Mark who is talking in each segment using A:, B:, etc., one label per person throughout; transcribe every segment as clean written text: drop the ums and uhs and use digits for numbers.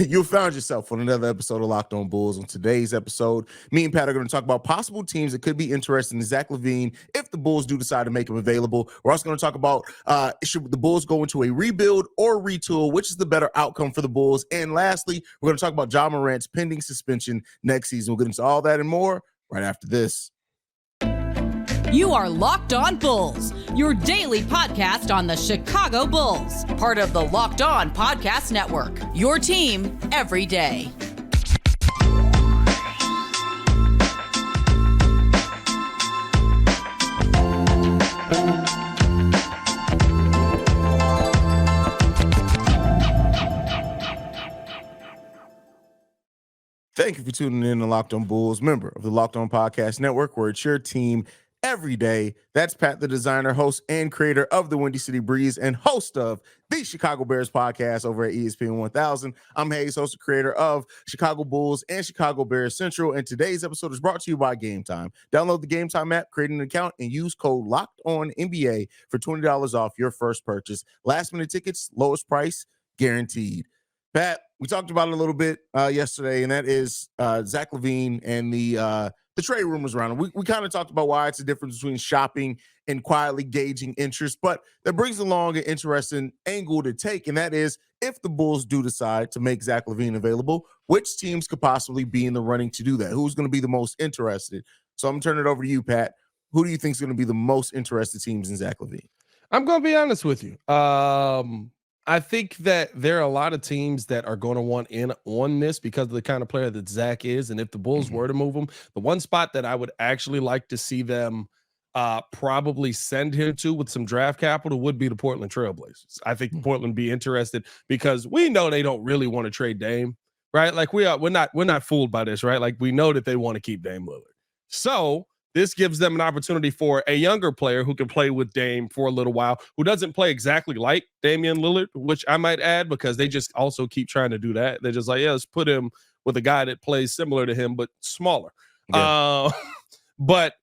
A: You found yourself on another episode of Locked On Bulls. On today's episode, me and Pat are going to talk about possible teams that could be interested in Zach LaVine if the Bulls do decide to make him available. We're also going to talk about should the Bulls go into a rebuild or retool, which is the better outcome for the Bulls. And lastly, we're going to talk about Ja Morant's pending suspension next season. We'll get into all that and more right after this.
B: You are Locked On Bulls, your daily podcast on the Chicago Bulls, part of the Locked On Podcast Network, your team every day.
A: Thank you for tuning in to Locked On Bulls, member of the Locked On Podcast Network, where it's your team every day. That's Pat, the designer, host, and creator of the Windy City Breeze and host of the Chicago Bears podcast over at ESPN 1000. I'm Haize, host and creator of Chicago Bulls and Chicago Bears Central. And today's episode is brought to you by Game Time. Download the Game Time app, create an account, and use code LOCKEDONNBA for $20 off your first purchase. Last minute tickets, lowest price, guaranteed. Pat, we talked about it a little bit yesterday, and that is Zach LaVine and the trade rumors around him. We kind of talked about why it's a difference between shopping and quietly gauging interest, but that brings along an interesting angle to take, and that is if the Bulls do decide to make Zach LaVine available, which teams could possibly be in the running to do that? Who's going to be the most interested? So I'm going to turn it over to you, Pat. Who do you think is going to be the most interested teams in Zach LaVine?
C: I'm going to be honest with you. I think that there are a lot of teams that are going to want in on this because of the kind of player that Zach is. And if the Bulls were to move him, the one spot that I would actually like to see them probably send him to with some draft capital would be the Portland Trailblazers. I think Portland be interested because we know they don't really want to trade Dame, right? Like we're not fooled by this, right? Like we know that they want to keep Dame Lillard. So this gives them an opportunity for a younger player who can play with Dame for a little while, who doesn't play exactly like Damian Lillard, which I might add because they just also keep trying to do that. They're just like, yeah, let's put him with a guy that plays similar to him, but smaller. Yeah. But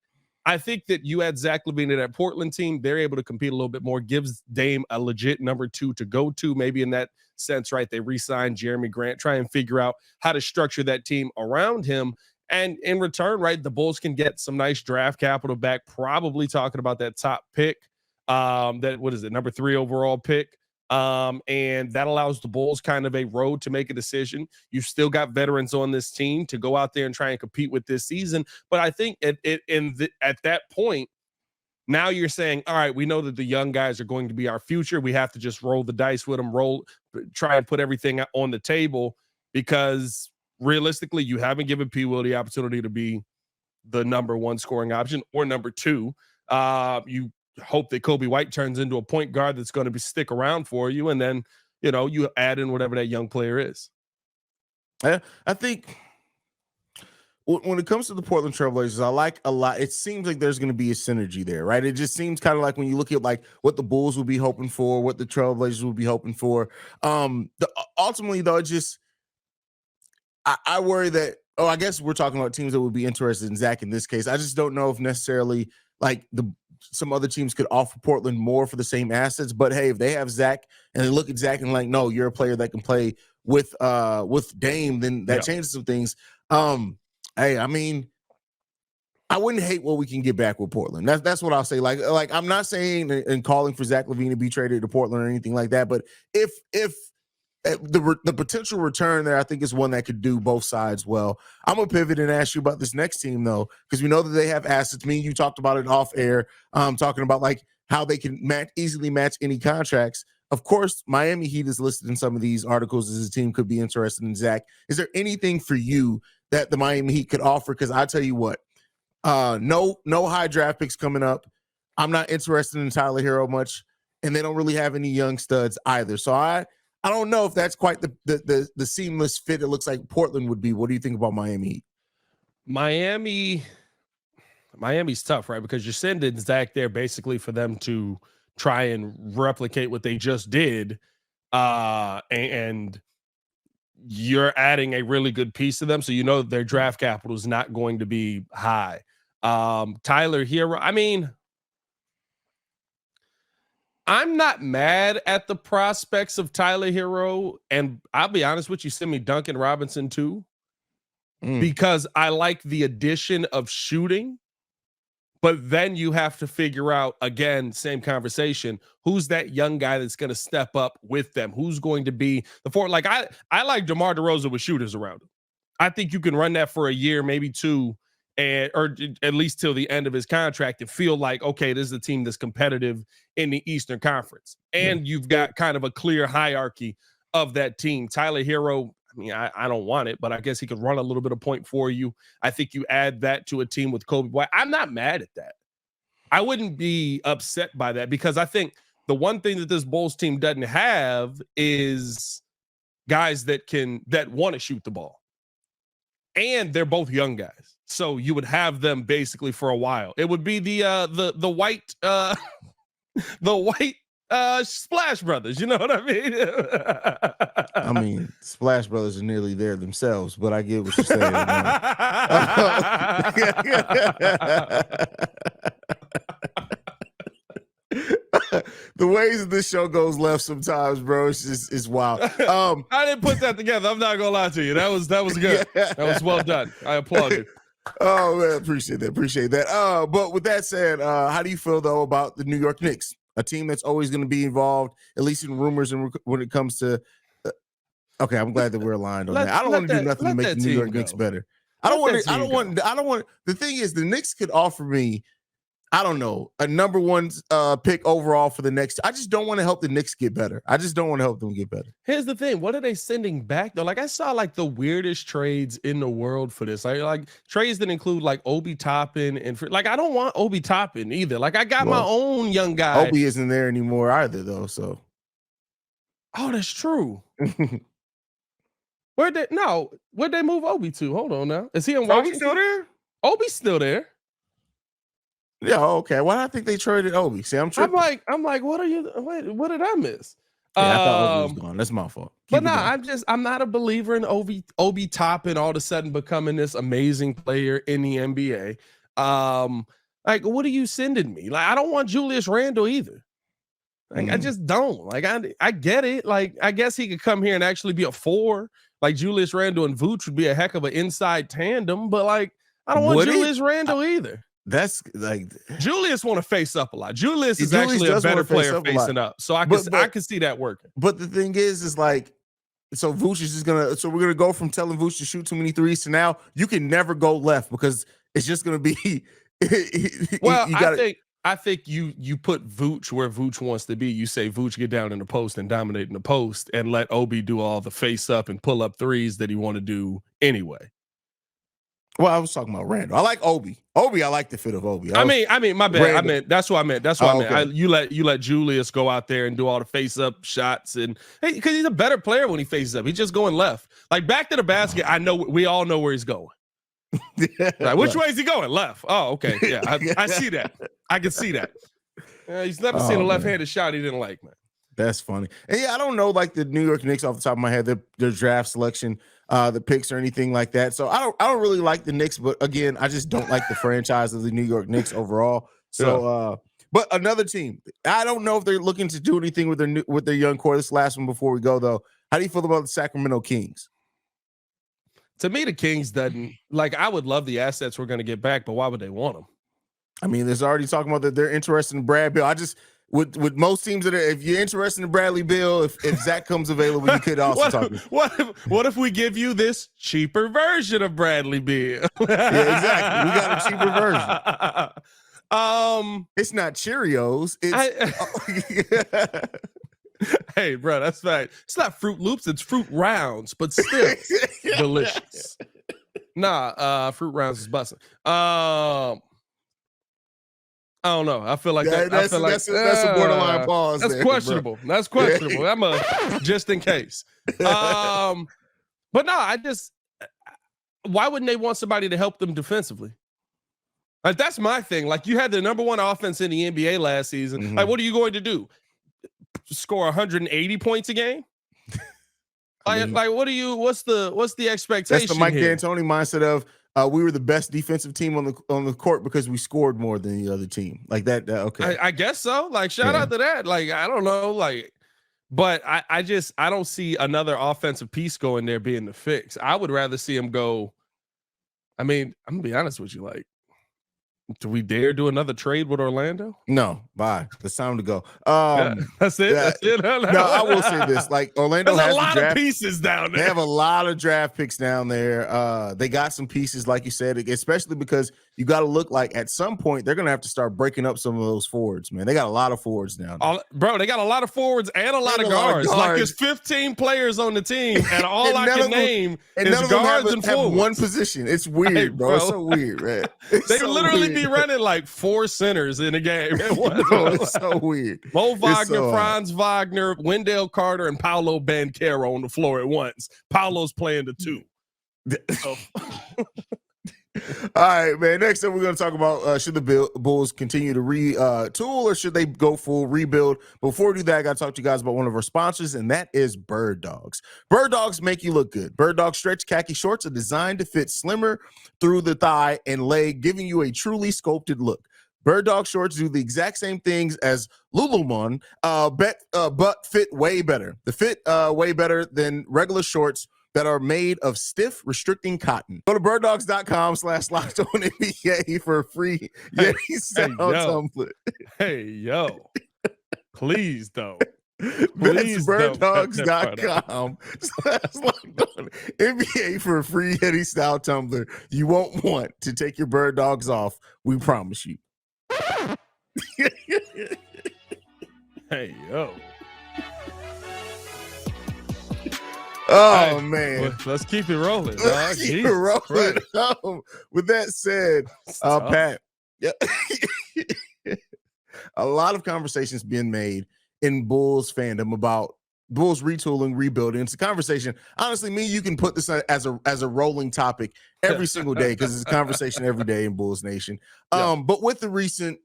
C: I think that you add Zach LaVine to that Portland team, they're able to compete a little bit more, gives Dame a legit number two to go to, maybe in that sense, right? They re-sign Jeremy Grant, try and figure out how to structure that team around him. And in return, right, the Bulls can get some nice draft capital back, probably talking about that top pick, number 3 overall pick. And that allows the Bulls kind of a road to make a decision. You've still got veterans on this team to go out there and try and compete with this season. But I think at that point, now you're saying, all right, we know that the young guys are going to be our future. We have to just roll the dice with them, try and put everything on the table because realistically, you haven't given P. Will the opportunity to be the number 1 scoring option or number 2. You hope that Kobe White turns into a point guard that's going to stick around for you, and then you add in whatever that young player is.
A: I think when it comes to the Portland Trailblazers, I like a lot. It seems like there's going to be a synergy there, right? It just seems kind of like when you look at like what the Bulls will be hoping for, what the Trailblazers will be hoping for. Ultimately, though, it just I worry that, I guess we're talking about teams that would be interested in Zach in this case. I just don't know if necessarily like some other teams could offer Portland more for the same assets. But hey, if they have Zach and they look at Zach and like, no, you're a player that can play with Dame, then that changes some things. Hey, I mean, I wouldn't hate what we can get back with Portland. That's what I'll say. Like I'm not saying and calling for Zach LaVine to be traded to Portland or anything like that. But if the potential return there, I think, is one that could do both sides well. I'm going to pivot and ask you about this next team, though, because we know that they have assets. Me and you talked about it off air, talking about like how they can easily match any contracts. Of course, Miami Heat is listed in some of these articles as a team could be interested in Zach. Is there anything for you that the Miami Heat could offer? Because I tell you what, no high draft picks coming up. I'm not interested in Tyler Hero much, and they don't really have any young studs either. So I don't know if that's quite the seamless fit it looks like Portland would be. What do you think about Miami?
C: Miami's tough, right? Because you're sending Zach there basically for them to try and replicate what they just did. And you're adding a really good piece to them. So you know their draft capital is not going to be high. Tyler Hero, I mean, I'm not mad at the prospects of Tyler Hero, and I'll be honest with you, send me Duncan Robinson too, because I like the addition of shooting. But then you have to figure out, again, same conversation, who's that young guy that's going to step up with them? Who's going to be the four? Like I like DeMar DeRozan with shooters around him. I think you can run that for a year, maybe two, or at least till the end of his contract and feel like, okay, this is a team that's competitive in the Eastern Conference. And you've got kind of a clear hierarchy of that team. Tyler Hero, I mean, I don't want it, but I guess he could run a little bit of point for you. I think you add that to a team with Kobe White. I'm not mad at that. I wouldn't be upset by that because I think the one thing that this Bulls team doesn't have is guys that want to shoot the ball. And they're both young guys. So you would have them basically for a while. It would be the white the white Splash Brothers, you know what I mean?
A: I mean, Splash Brothers are nearly there themselves, but I get what you're saying. The ways that this show goes left sometimes, bro, it's wild.
C: I didn't put that together. I'm not gonna lie to you. That was good. That was well done. I applaud you.
A: Oh man, appreciate that. But with that said, how do you feel though about the New York Knicks, a team that's always going to be involved, at least in rumors and when it comes to? Okay, I'm glad that we're aligned on that. I don't want to do nothing to make the New York Knicks better. I don't want. The thing is, the Knicks could offer me, I don't know, a number one pick overall for the next. I just don't want to help the Knicks get better. I just don't want to help them get better.
C: Here's the thing. What are they sending back though? Like I saw like the weirdest trades in the world for this. Like trades that include like Obi Toppin and like I don't want Obi Toppin either. Like I got my own young guy.
A: Obi isn't there anymore either though. So.
C: Oh, that's true. Where'd they move Obi to? Hold on now. Is he in Washington?
A: Obi still there?
C: Obi's still there.
A: Yeah, okay. Why do I think they traded Obi? See, I'm tripping.
C: I'm like, what did I miss?
A: Yeah, I thought Obi was gone. That's my fault.
C: I'm not a believer in Obi Toppin all of a sudden becoming this amazing player in the NBA. Like, what are you sending me? Like, I don't want Julius Randle either. Like, I just don't. Like, I get it. Like, I guess he could come here and actually be a 4. Like Julius Randle and Vooch would be a heck of an inside tandem, but like, I don't want Julius Randle either.
A: That's like
C: Julius want to face up a lot. Julius is actually a better player facing up. So I can see that working.
A: But the thing is like, so Vooch is just so we're gonna go from telling Vooch to shoot too many threes to now you can never go left because it's just gonna be
C: well, I think you put Vooch where Vooch wants to be. You say Vooch get down in the post and dominate in the post and let Obi do all the face up and pull up threes that he want to do anyway.
A: Well, I was talking about Randall. I like Obi. I like the fit of Obi.
C: I mean, my bad.
A: Randall.
C: That's what I meant. Okay. You let Julius go out there and do all the face up shots, and because he's a better player when he faces up. He's just going left, like back to the basket. I know we all know where he's going. Right. Which way is he going? Left. Oh, okay. Yeah, I see that. I can see that. He's never seen a left-handed shot he didn't like, man.
A: That's funny. And yeah, I don't know like the New York Knicks off the top of my head, their draft selection, the picks or anything like that. So I don't really like the Knicks, but again, I just don't like the franchise of the New York Knicks overall. So but another team, I don't know if they're looking to do anything with their young core. This last one before we go though. How do you feel about the Sacramento Kings?
C: To me, the Kings doesn't like. I would love the assets we're going to get back, but why would they want them?
A: I mean, there's already talking about that they're interested in Brad Beal. I just with most teams that are, if you're interested in Bradley Beal, if Zach comes available, you could also talk.
C: What if we give you this cheaper version of Bradley Beal?
A: Yeah, exactly. We got a cheaper version. It's not Cheerios. It's
C: hey, bro, that's right. It's not Fruit Loops. It's Fruit Rounds, but still delicious. Fruit Rounds is busting. I don't know. I feel like that's a borderline pause. That's questionable. Bro. That's questionable. I'm a just in case. But no, why wouldn't they want somebody to help them defensively? Like that's my thing. Like you had the number one offense in the NBA last season. Mm-hmm. Like what are you going to do? Score 180 points a game? Like what are you? What's the expectation?
A: That's the Mike D'Antoni mindset of we were the best defensive team on the court because we scored more than the other team. Like that. Okay.
C: I guess so. Like, shout out to that. Like, I don't know. Like, but I don't see another offensive piece going there being the fix. I would rather see him go. I mean, I'm gonna be honest with you. Like, do we dare do another trade with Orlando?
A: No, bye. It's time to go.
C: That's it. That's it.
A: No, I will say this: like Orlando
C: There's
A: has
C: a lot of pieces down there.
A: They have a lot of draft picks down there. They got some pieces, like you said, especially because you got to look like at some point they're gonna have to start breaking up some of those forwards. Man, they got a lot of forwards down there.
C: Bro, they got a lot of forwards and a lot of guards. Like there's 15 players on the team, and all I can name is guards and forwards.
A: One position. It's weird,
C: right,
A: bro. It's so weird, man. They
C: literally be running like 4 centers in a game.
A: It's so weird.
C: Mo Wagner, Franz Wagner, Wendell Carter, and Paolo Banchero on the floor at once. Paolo's playing the 2. So.
A: All right, man. Next up, we're going to talk about should the Bulls continue to retool or should they go full rebuild? Before we do that, I got to talk to you guys about one of our sponsors, and that is Bird Dogs. Bird Dogs make you look good. Bird Dogs stretch khaki shorts are designed to fit slimmer through the thigh and leg, giving you a truly sculpted look. Bird Dog shorts do the exact same things as Lululemon, but fit way better. The fit way better than regular shorts that are made of stiff, restricting cotton. Go to birddogs.com/LockedOnNBA for a free Yeti sound tumbler.
C: Hey, yo. Please don't.
A: That's birddogs.com/LockedOnNBA for a free Yeti style tumbler. You won't want to take your bird dogs off. We promise you.
C: Hey, yo.
A: Oh, man.
C: Well, let's keep it rolling, dog.
A: Let's keep it rolling. With that said, Pat, a lot of conversations being made in Bulls fandom about Bulls retooling, rebuilding. It's a conversation. Honestly, you can put this as a rolling topic every single day because it's a conversation every day in Bulls Nation. But with the recent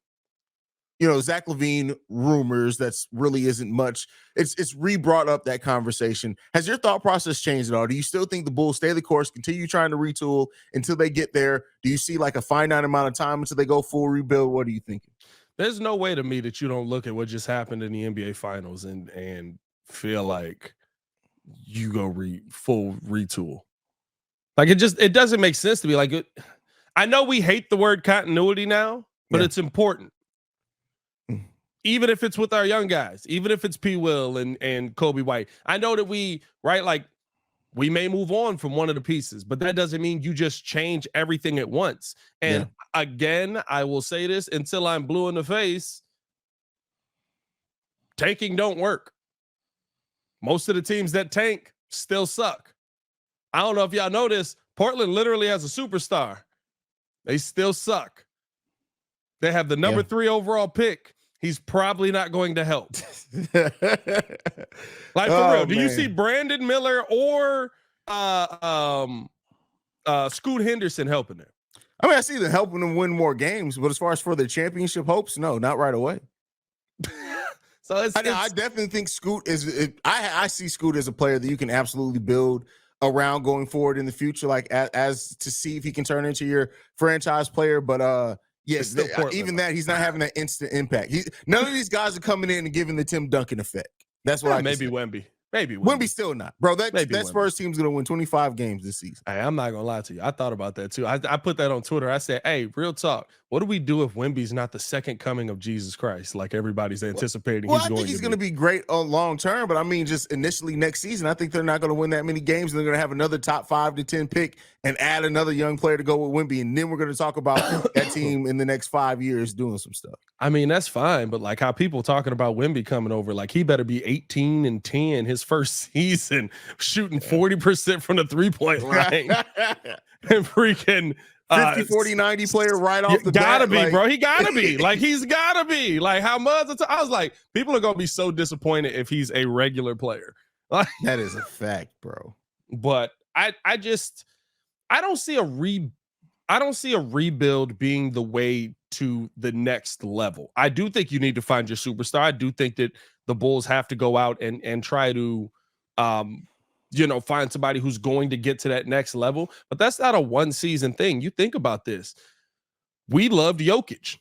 A: Zach LaVine rumors, that's really isn't much. It's re-brought up that conversation. Has your thought process changed at all? Do you still think the Bulls stay the course, continue trying to retool until they get there? Do you see like a finite amount of time until they go full rebuild? What are you thinking?
C: There's no way to me that you don't look at what just happened in the NBA Finals and feel like you go full retool. Like it doesn't make sense to be like it. I know we hate the word continuity now, but it's important. Even if it's with our young guys, even if it's P. Will and Kobe White. I know that we may move on from one of the pieces, but that doesn't mean you just change everything at once. And again, I will say this until I'm blue in the face, tanking don't work. Most of the teams that tank still suck. I don't know if y'all know this. Portland literally has a superstar. They still suck. They have the number 3 overall pick. He's probably not going to help. Like, for real, do you see Brandon Miller or Scoot Henderson helping them?
A: I mean, I see them helping them win more games, but as far as for their championship hopes, no, not right away.
C: So
A: I definitely think Scoot is. I see Scoot as a player that you can absolutely build around going forward in the future, like as to see if he can turn into your franchise player. But yes, even that he's not having that instant impact. None of these guys are coming in and giving the Tim Duncan effect. That's what I
C: maybe Wemby. Maybe
A: Wemby still not, bro. That Spurs team's gonna win 25 games this season.
C: Hey, I'm not gonna lie to you. I thought about that too. I put that on Twitter. I said, "Hey, real talk. What do we do if Wemby's not the second coming of Jesus Christ, like everybody's anticipating?"
A: Well, I think he's going to be great on long term, but I mean, just initially next season, I think they're not going to win that many games. And they're going to have another top 5 to 10 pick and add another young player to go with Wemby, and then we're going to talk about that team in the next 5 years doing some stuff.
C: I mean, that's fine, but like how people talking about Wemby coming over, like he better be 18-10 his first season, shooting 40% from the 3-point line, and freaking
A: 50, 40, 90 player right off the bat.
C: Gotta be, bro. He gotta be. Like, he's gotta be. Like, how much? I was like, people are gonna be so disappointed if he's a regular player. Like,
A: that is a fact, bro.
C: But I don't see a rebuild being the way to the next level. I do think you need to find your superstar. I do think that the Bulls have to go out and try to find somebody who's going to get to that next level. But that's not a one season thing. You think about this. We loved Jokic.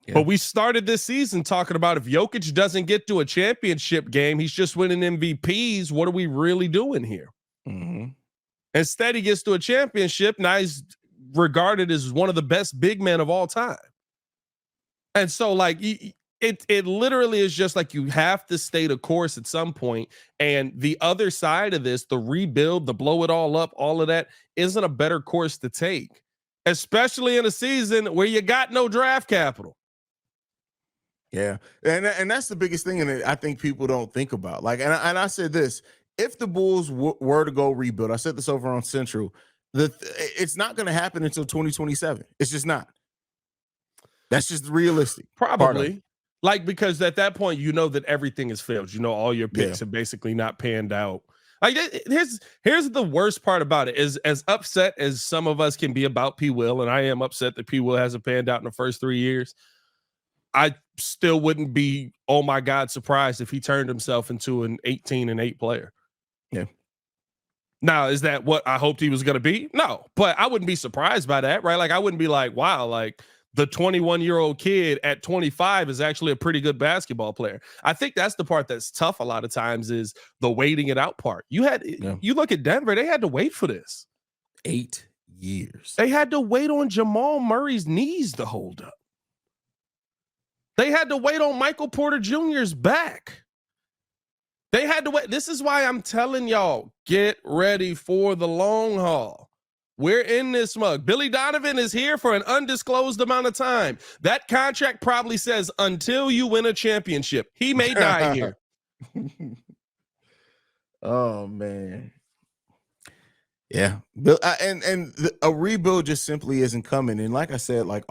C: Yeah. But we started this season talking about if Jokic doesn't get to a championship game, he's just winning MVPs. What are we really doing here? Mm-hmm. Instead, he gets to a championship. Now he's regarded as one of the best big men of all time. And so, like, it literally is just like you have to stay the course at some point. And the other side of this, the rebuild, the blow it all up, all of that isn't a better course to take, especially in a season where you got no draft capital.
A: Yeah, and that's the biggest thing, and I think people don't think about. Like, and I said this: if the Bulls were to go rebuild, I said this over on Central, it's not going to happen until 2027. It's just not. That's just realistic.
C: Probably, like, because at that point, that everything has failed. All your picks have basically not panned out. Like, here's the worst part about it is, as upset as some of us can be about P. Will, and I am upset that P. Will hasn't panned out in the first 3 years. I still wouldn't be, oh my God, surprised if he turned himself into an 18-8 player.
A: Yeah.
C: Now, is that what I hoped he was going to be? No, but I wouldn't be surprised by that, right? Like, I wouldn't be like, wow, like the 21-year-old kid at 25 is actually a pretty good basketball player. I think that's the part that's tough a lot of times is the waiting it out part. You look at Denver, they had to wait for this.
A: 8 years.
C: They had to wait on Jamal Murray's knees to hold up. They had to wait on Michael Porter Jr.'s back. They had to wait. This is why I'm telling y'all, get ready for the long haul. We're in this mug. Billy Donovan is here for an undisclosed amount of time. That contract probably says until you win a championship. He may die here.
A: Oh, man. Yeah. And a rebuild just simply isn't coming. And like I said, like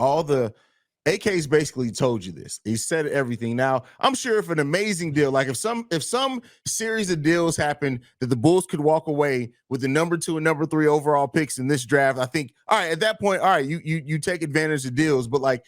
A: AK's basically told you this. He said everything. Now, I'm sure if an amazing deal, like if some series of deals happen that the Bulls could walk away with the number 2 and number 3 overall picks in this draft, I think, all right, at that point, all right, you take advantage of deals, but like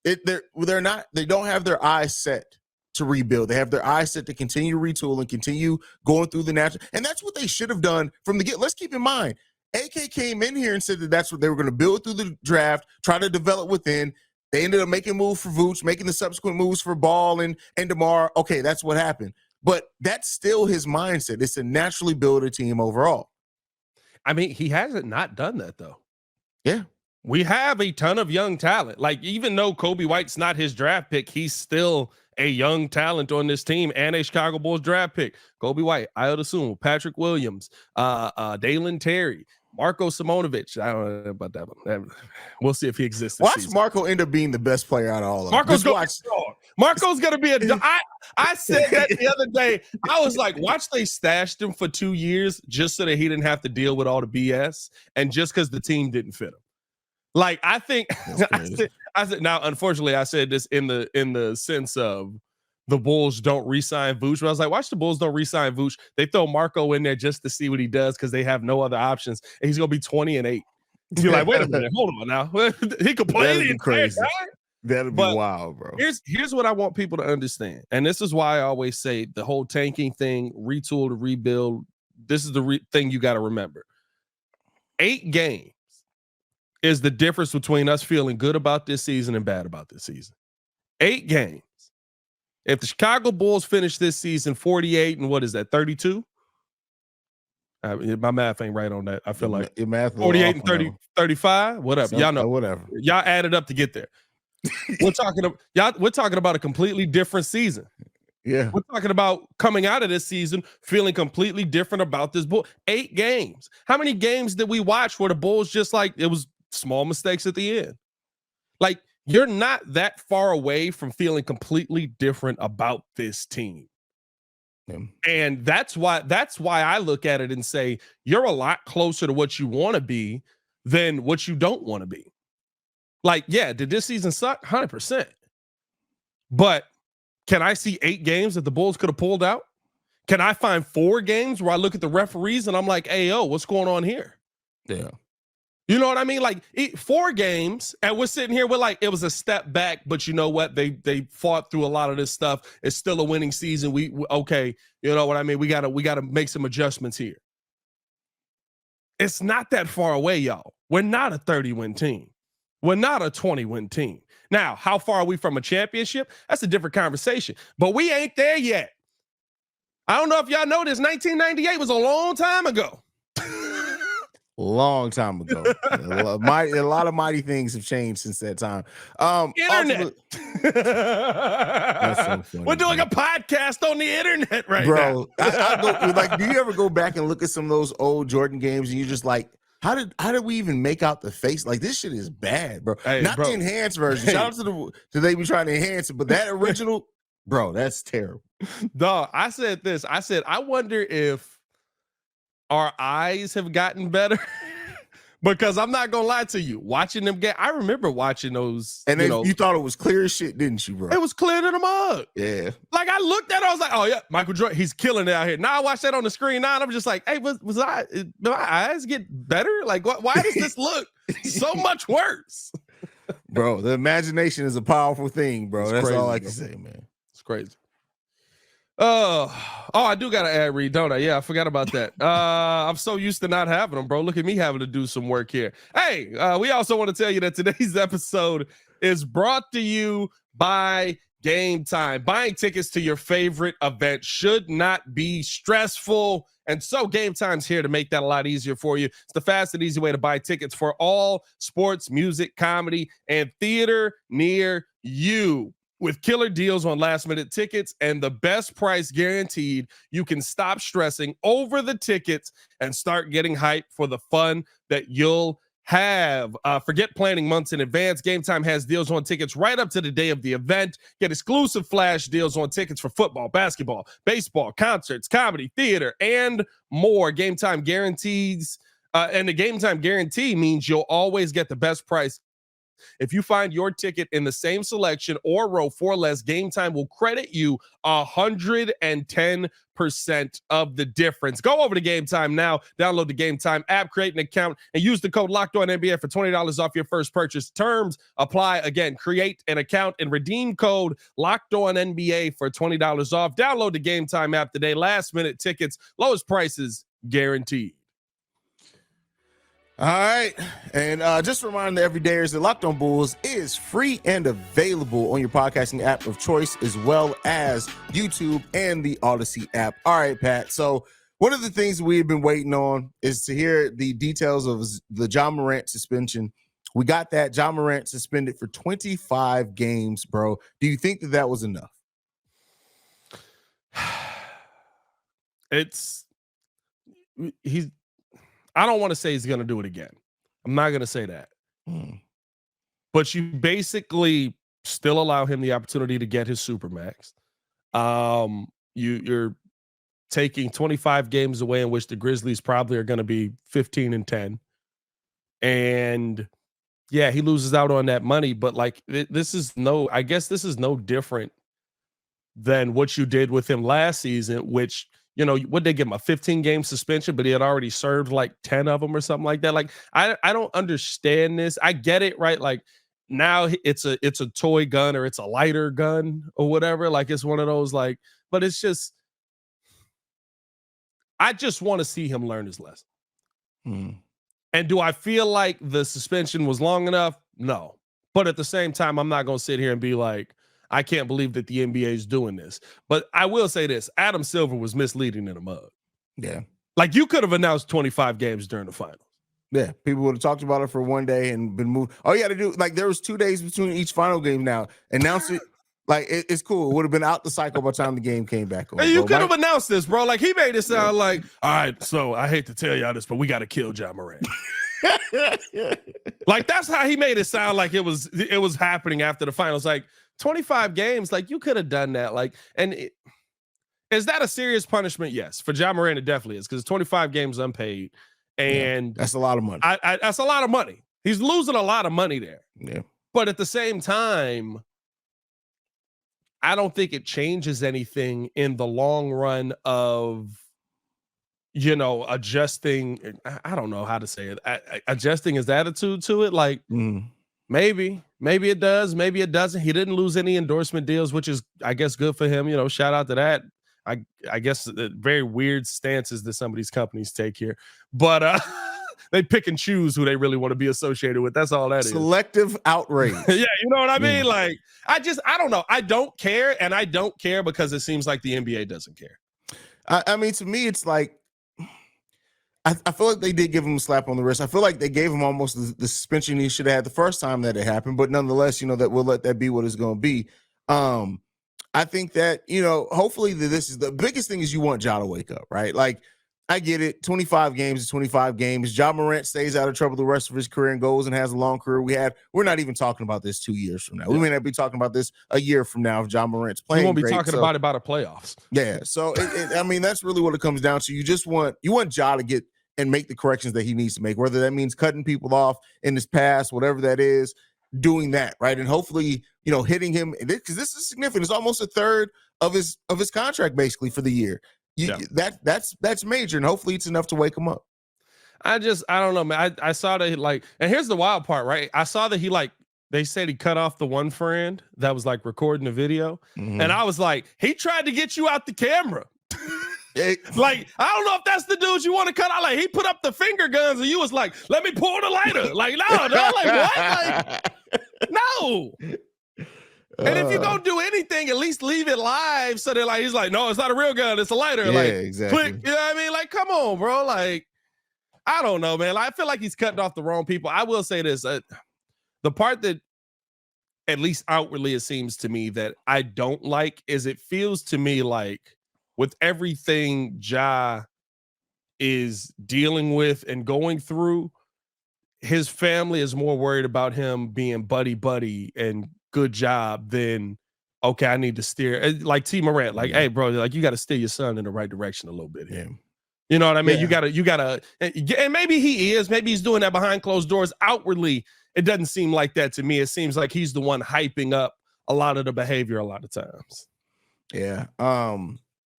A: they don't have their eyes set to rebuild. They have their eyes set to continue retool and continue going through the natural. And that's what they should have done from the get. Let's keep in mind, AK came in here and said that that's what they were going to build through the draft, try to develop within. They ended up making a move for Vooch, making the subsequent moves for Ball and DeMar. Okay, that's what happened. But that's still his mindset. It's to naturally build a team overall.
C: I mean, he hasn't not done that, though.
A: Yeah.
C: We have a ton of young talent. Like, even though Kobe White's not his draft pick, he's still a young talent on this team and a Chicago Bulls draft pick. Kobe White, Ayo Dosunmu, Patrick Williams, Dalen Terry, Marko Simonovic. I don't know about that one. We'll see if he exists.
A: Watch
C: season.
A: Marco end up being the best player out of all of them.
C: Marco's going to be a. I said that the other day. I was like, watch they stashed him for 2 years just so that he didn't have to deal with all the BS and just because the team didn't fit him. Like, I think I said now, unfortunately, I said this in the sense of the Bulls don't re-sign Vooch. But I was like, watch the Bulls don't re-sign Vooch. They throw Marco in there just to see what he does because they have no other options. And he's going to be 20-8. You're like, wait a minute, hold on now. He could play the entire time.
A: That'd be wild, bro.
C: Here's what I want people to understand. And this is why I always say the whole tanking thing, retool to rebuild, this is the thing you got to remember. 8 games is the difference between us feeling good about this season and bad about this season. 8 games. If the Chicago Bulls finish this season 48 and what is that, 32? My math ain't right on that. I feel like
A: your math
C: 48 and 30, 35, whatever. Y'all know.
A: Whatever.
C: Y'all added up to get there. We're talking about a completely different season.
A: Yeah.
C: We're talking about coming out of this season feeling completely different about this Bull. 8 games. How many games did we watch where the Bulls just like it was small mistakes at the end? Like, you're not that far away from feeling completely different about this team. Yeah. And that's why I look at it and say you're a lot closer to what you want to be than what you don't want to be. Like, yeah, did this season suck? 100%. But can I see 8 games that the Bulls could have pulled out? Can I find 4 games where I look at the referees and I'm like, hey, what's going on here?
A: Yeah.
C: You know what I mean? Like 4 games, and we're sitting here, we're like, it was a step back, but you know what? They fought through a lot of this stuff. It's still a winning season. We okay, you know what I mean? We gotta make some adjustments here. it's not that far away, y'all. We're not a 30-win team. We're not a 20-win team. Now, how far are we from a championship? That's a different conversation. But we ain't there yet. I don't know if y'all know this. 1998 was a long time ago.
A: Long time ago. A lot of mighty things have changed since that time.
C: Internet.
A: That's so funny,
C: We're doing a podcast on the internet right
A: bro.
C: now.
A: I go, like, do you ever go back and look at some of those old Jordan games and you're just like, how did we even make out the face? Like, this shit is bad, bro.
C: Hey,
A: Not
C: bro.
A: the enhanced version. Shout out to they be trying to enhance it, but that original, bro, that's terrible.
C: Dog, I said this. I said, I wonder if our eyes have gotten better. Because I'm not gonna lie to you, watching them get, I remember watching those,
A: and then you thought it was clear as shit, didn't you, bro?
C: It was clear to the mug.
A: Yeah.
C: Like I looked at it, I was like, oh yeah, Michael Jordan, he's killing it out here. Now I watch that on the screen now, and I'm just like, hey, did my eyes get better? Like, why does this look so much worse?
A: Bro, the imagination is a powerful thing, bro. That's
C: crazy,
A: all I can
C: bro.
A: say, man.
C: It's crazy. I do got an ad read, don't I? Yeah, I forgot about that. I'm so used to not having them, bro. Look at me having to do some work here. Hey, we also want to tell you that today's episode is brought to you by Game Time. Buying tickets to your favorite event should not be stressful. And so Game Time's here to make that a lot easier for you. It's the fast and easy way to buy tickets for all sports, music, comedy, and theater near you. With killer deals on last-minute tickets and the best price guaranteed, you can stop stressing over the tickets and start getting hyped for the fun that you'll have. Forget planning months in advance. Game Time has deals on tickets right up to the day of the event. Get exclusive flash deals on tickets for football, basketball, baseball, concerts, comedy, theater, and more. Game Time guarantees, and the Game Time guarantee means you'll always get the best price. If you find your ticket in the same selection or row for less, Game Time will credit you 110% of the difference. Go over to Game Time now, download the Game Time app, create an account, and use the code LOCKEDONNBA for $20 off your first purchase. Terms apply. Again, create an account and redeem code LOCKEDONNBA for $20 off. Download the Game Time app today. Last minute tickets, lowest prices guaranteed.
A: All right. And just a reminder to everydayers that Locked On Bulls is free and available on your podcasting app of choice, as well as YouTube and the Odyssey app. All right, Pat. So one of the things we've been waiting on is to hear the details of the Ja Morant suspension. We got that. Ja Morant suspended for 25 games, bro. Do you think that was enough?
C: I don't want to say he's going to do it again. I'm not going to say that. But you basically still allow him the opportunity to get his supermax. You're taking 25 games away in which the Grizzlies probably are going to be 15-10. And yeah, he loses out on that money, but like this is no different than what you did with him last season, which, you know, what they give him, a 15-game suspension, but he had already served like 10 of them or something like that. Like, I don't understand this. I get it, right? Like now it's a toy gun or it's a lighter gun or whatever. Like it's one of those, like, but it's just, I just want to see him learn his lesson. And do I feel like the suspension was long enough? No. But at the same time, I'm not going to sit here and be like, I can't believe that the NBA is doing this. But I will say this, Adam Silver was misleading in the mug.
A: Yeah.
C: Like you could have announced 25 games during the finals.
A: Yeah. People would have talked about it for one day and been moved. All you got to do, like there was 2 days between each final game now. Announce it. Like it's cool. It would have been out the cycle by the time the game came back on.
C: Hey, you could have announced this, bro. Like he made it sound like, all right, so I hate to tell y'all this, but we got to kill Ja Morant. Like that's how he made it sound like it was happening after the finals. Like 25 games, like you could have done that. Like, is that a serious punishment? Yes, for Ja Morant it definitely is, because 25 games unpaid, and
A: that's a lot of money.
C: That's a lot of money. He's losing a lot of money there.
A: Yeah,
C: but at the same time, I don't think it changes anything in the long run of, you know, adjusting. I don't know how to say it. Adjusting his attitude to it. Like maybe it does. Maybe it doesn't. He didn't lose any endorsement deals, which is, I guess, good for him. You know, shout out to that. I guess very weird stances that some of these companies take here. But they pick and choose who they really want to be associated with. That's all that is.
A: Selective outrage.
C: Yeah, you know what I mean? Like, I don't know. I don't care, and I don't care because it seems like the NBA doesn't care.
A: I mean, to me, it's like, I feel like they did give him a slap on the wrist. I feel like they gave him almost the suspension he should have had the first time that it happened. But nonetheless, that we'll let that be what it's going to be. I think that, hopefully this is the biggest thing is you want Ja to wake up, right? Like, I get it. 25 games is 25 games. Ja Morant stays out of trouble the rest of his career and goes and has a long career. We're not even talking about this 2 years from now. We may not be talking about this a year from now if Ja Morant's playing.
C: We won't be talking about the playoffs.
A: Yeah. So, I mean, that's really what it comes down to. You want Ja to get and make the corrections that he needs to make, whether that means cutting people off in his past, whatever that is, doing that, right? And hopefully, hitting him, because this is significant. It's almost a third of his contract basically for the year. That's major, and hopefully it's enough to wake him up.
C: I don't know, man. I saw that and here's the wild part, right? I saw that they said he cut off the one friend that was recording the video. Mm-hmm. And I was like, he tried to get you out the camera. I don't know if that's the dude you want to cut out. Like, he put up the finger guns and you was like, let me pull the lighter. Like, no, what? No. And if you're going to do anything, at least leave it live. So they're he's like, no, it's not a real gun. It's a lighter.
A: Exactly.
C: Click. You know what I mean? Like, come on, bro. Like, I don't know, man. I feel like he's cutting off the wrong people. I will say this. The part that, at least outwardly, it seems to me that I don't like is it feels to me like with everything Ja is dealing with and going through, his family is more worried about him being buddy and good job than, okay, I need to steer. Like T Morant, hey, bro, you got to steer your son in the right direction a little bit here. Yeah. You know what I mean? Yeah. You gotta, and maybe maybe he's doing that behind closed doors. Outwardly, it doesn't seem like that to me. It seems like he's the one hyping up a lot of the behavior a lot of times.
A: Yeah.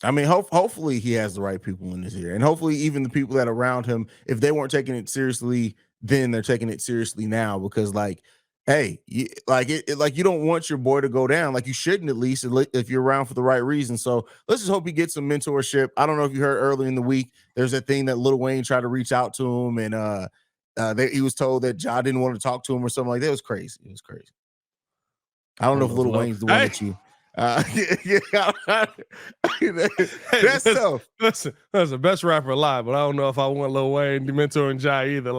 A: I mean, hopefully he has the right people in his ear, and hopefully even the people that are around him, if they weren't taking it seriously, then they're taking it seriously now, because hey, you don't want your boy to go down. Like, you shouldn't, at least if you're around for the right reason. So let's just hope he gets some mentorship. I don't know if you heard earlier in the week, there's a thing that Lil Wayne tried to reach out to him, and he was told that Ja didn't want to talk to him or something like that. It was crazy. I don't know if Lil Wayne's the one that you. That's tough.
C: Listen, that's the best rapper alive, but I don't know if I want Lil Wayne mentoring Ja either.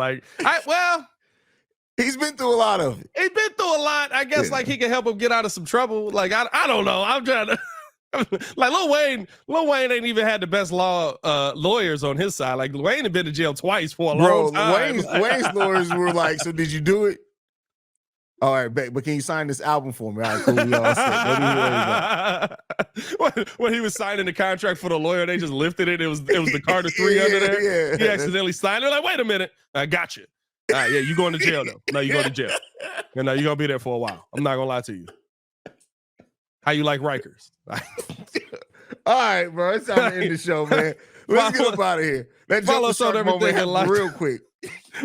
A: He's been through a lot of it.
C: He's been through a lot. I guess he can help him get out of some trouble. I don't know. I'm trying to Lil Wayne ain't even had the best lawyers on his side. Lil Wayne had been to jail twice for a long time.
A: Wayne's lawyers were like, so did you do it? All right, but can you sign this album for me? All right, cool. We all set.
C: When he was signing the contract for the lawyer, they just lifted it. It was the Carter 3 under there. Yeah. He accidentally signed it. Wait a minute. I got you. All right, you going to jail though. No, you going to jail. And no, you're going to be there for a while. I'm not going to lie to you. How you like Rikers?
A: All right, bro. It's time to end the show, man. Let's get up out of here.
C: Follow us on everything
A: real quick.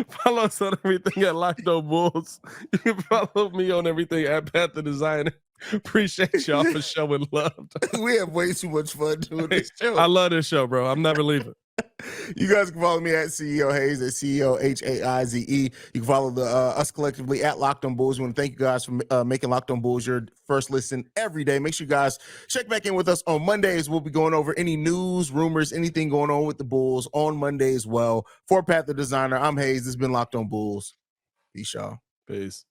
C: Follow us on everything at Locked On Bulls. You can follow me on everything at Pat the Designer. Appreciate y'all for showing love.
A: We have way too much fun doing this show.
C: I love this show, bro. I'm never leaving.
A: You guys can follow me at CEO Haize, at CEO Haize. You can follow us collectively at Locked On Bulls. We want to thank you guys for making Locked On Bulls your first listen every day. Make sure you guys check back in with us on Mondays. We'll be going over any news, rumors, anything going on with the Bulls on Monday as well. For Pat the Designer, I'm Haize. This has been Locked On Bulls. Peace, y'all.
C: Peace.